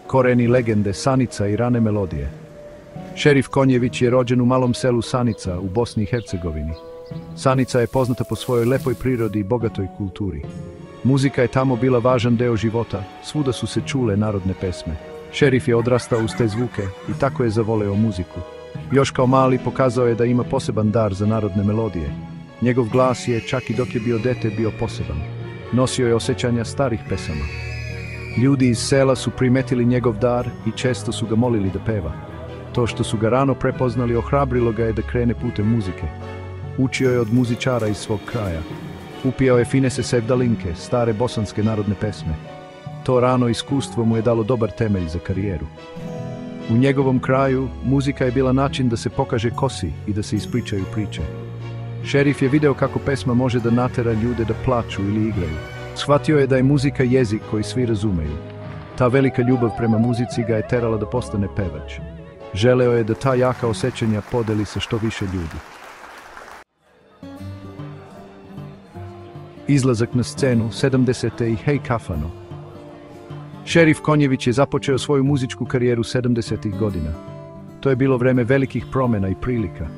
koreni legende Sanica i rane melodije. Šerif Konjević je rođen u malom selu Sanica u Bosni i Hercegovini. Sanica je poznata po svojoj lepoj prirodi i bogatoj kulturi. Muzika je tamo bila važan deo života, svuda su se čule narodne pesme. Šerif je odrastao uz te zvuke i tako je zavoleo muziku. Još kao mali pokazao je da ima poseban dar za narodne melodije. Njegov glas je, čak i dok je bio dete, bio poseban. Nosio je osjećanja starih pesama. Ljudi iz sela su primetili njegov dar i često su ga molili da peva. To što su ga rano prepoznali ohrabrilo ga je da krene putem muzike. Učio je od muzičara iz svog kraja. Upijao je finese sevdalinke, stare bosanske narodne pesme. To rano iskustvo mu je dalo dobar temelj za karijeru. U njegovom kraju muzika je bila način da se pokaže ko si i da se ispričaju priče. Šerif je video kako pesma može da natera ljude da plaču ili igraju. Shvatio je da je muzika jezik koji svi razumeju. Ta velika ljubav prema muzici ga je terala da postane pevač. Želeo je da ta jaka osjećanja podeli sa što više ljudi. Izlazak na scenu, 70. i Hej Kafano. Šerif Konjević je započeo svoju muzičku karijeru 70. godina. To je bilo vreme velikih promjena i prilika.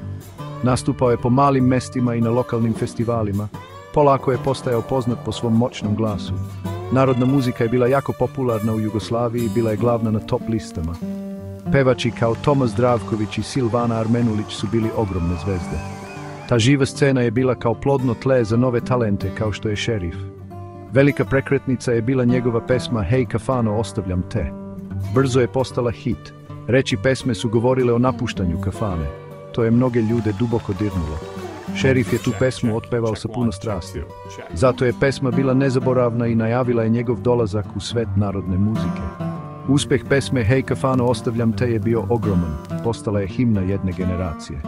Nastupao je po malim mestima i na lokalnim festivalima. Polako je postajao poznat po svom moćnom glasu. Narodna muzika je bila jako popularna u Jugoslaviji i bila je glavna na top listama. Pevači kao Toma Zdravković i Silvana Armenulić su bili ogromne zvezde. Ta živa scena je bila kao plodno tle za nove talente kao što je Šerif. Velika prekretnica je bila njegova pesma Hej Kafano, ostavljam te. Brzo je postala hit. Reči pesme su govorile o napuštanju kafane. To je mnoge ljude duboko dirnulo. Šerif je tu pesmu otpevao sa puno strasti. Zato je pesma bila nezaboravna i najavila je njegov dolazak u svet narodne muzike. Uspeh pesme Hej Kafano, ostavljam te je bio ogroman. Postala je himna jedne generacije.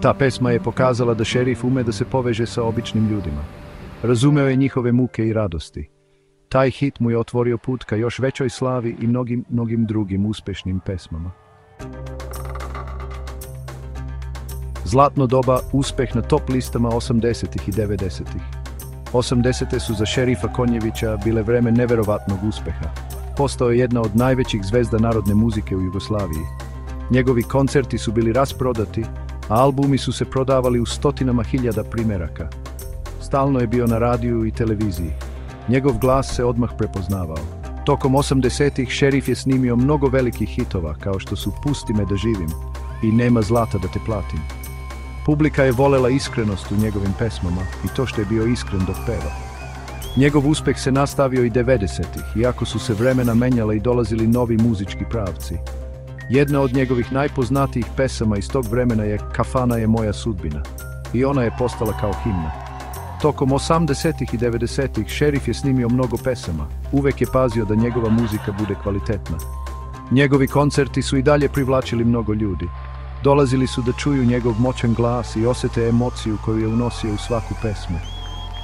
Ta pesma je pokazala da Šerif ume da se poveže sa običnim ljudima. Razumeo je njihove muke i radosti. Taj hit mu je otvorio put ka još većoj slavi i mnogim drugim uspešnim pesmama. Zlatno doba, uspeh na top listama 80. i 90. 80. su za Šerifa Konjevića bile vreme neverovatnog uspeha. Postao je jedna od najvećih zvezda narodne muzike u Jugoslaviji. Njegovi koncerti su bili rasprodati, a albumi su se prodavali u stotinama hiljada primjeraka. Stalno je bio na radiju i televiziji. Njegov glas se odmah prepoznavao. Tokom 80-ih Šerif je snimio mnogo velikih hitova kao što su Pusti me da živim i Nema zlata da te platim. Publika je volela iskrenost u njegovim pesmama i to što je bio iskren dok peva. Njegov uspeh se nastavio i 90-ih, iako su se vremena menjala i dolazili novi muzički pravci. Jedna od njegovih najpoznatijih pesama iz tog vremena je Kafana je moja sudbina i ona je postala kao himna. Tokom 80-ih i 90-ih Šerif je snimio mnogo pesama, uvek je pazio da njegova muzika bude kvalitetna. Njegovi koncerti su i dalje privlačili mnogo ljudi. Dolazili su da čuju njegov moćan glas i osjete emociju koju je unosio u svaku pesmu.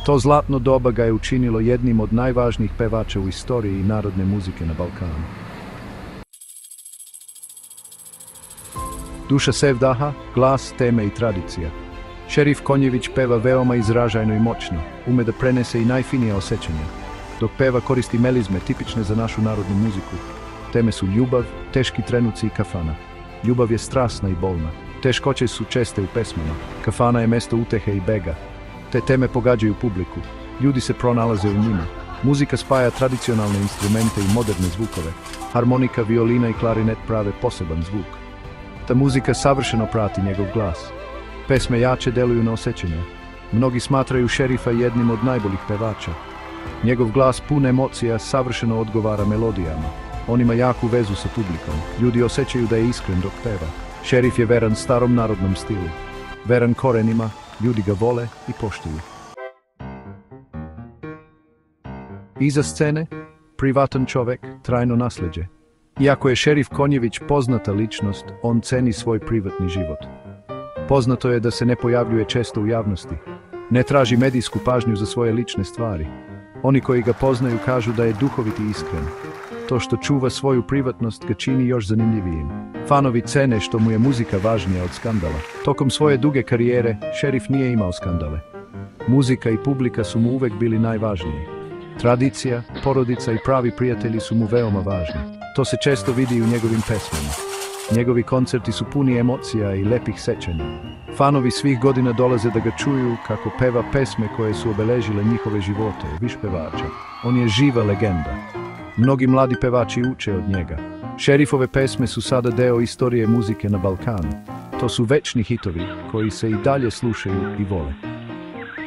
To zlatno doba ga je učinilo jednim od najvažnijih pevača u istoriji narodne muzike na Balkanu. Duša sevdaha, glas, teme i tradicija. Šerif Konjević peva veoma izražajno i moćno, ume da prenese i najfinija osjećanja. Dok peva koristi melizme tipične za našu narodnu muziku. Teme su ljubav, teški trenuci i kafana. Ljubav je strasna i bolna. Teškoće su česte u pesmama. Kafana je mesto utehe i bega. Te teme pogađaju publiku. Ljudi se pronalaze u njima. Muzika spaja tradicionalne instrumente i moderne zvukove. Harmonika, violina i klarinet prave poseban zvuk. Ta muzika savršeno prati njegov glas. Pesme jače deluju na osjećanja. Mnogi smatraju Šerifa jednim od najboljih pevača. Njegov glas pun emocija savršeno odgovara melodijama. On ima jaku vezu sa publikom. Ljudi osjećaju da je iskren dok peva. Šerif je veran starom narodnom stilu. Veran korenima, ljudi ga vole i poštuju. Iza scene, privatan čovjek, trajno nasljeđe. Iako je Šerif Konjević poznata ličnost, on ceni svoj privatni život. Poznato je da se ne pojavljuje često u javnosti. Ne traži medijsku pažnju za svoje lične stvari. Oni koji ga poznaju kažu da je duhovit i iskren. To što čuva svoju privatnost ga čini još zanimljivijim. Fanovi cene što mu je muzika važnija od skandala. Tokom svoje duge karijere, Šerif nije imao skandale. Muzika i publika su mu uvek bili najvažniji. Tradicija, porodica i pravi prijatelji su mu veoma važni. To se često vidi i u njegovim pesmama. Njegovi koncerti su puni emocija i lepih sećanja. Fanovi svih godina dolaze da ga čuju kako peva pesme koje su obeležile njihove živote, viš pevača. On je živa legenda. Mnogi mladi pevači uče od njega. Šerifove pesme su sada deo istorije muzike na Balkanu. To su večni hitovi koji se i dalje slušaju i vole.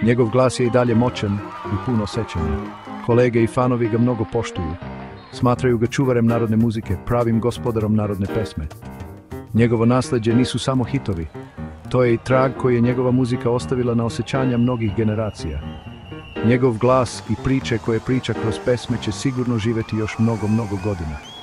Njegov glas je i dalje moćan i puno sećanja. Kolege i fanovi ga mnogo poštuju. Smatraju ga čuvarem narodne muzike, pravim gospodarom narodne pesme. Njegovo nasleđe nisu samo hitovi. To je i trag koji je njegova muzika ostavila na osjećanja mnogih generacija. Njegov glas i priče koje priča kroz pesme će sigurno živjeti još mnogo godina.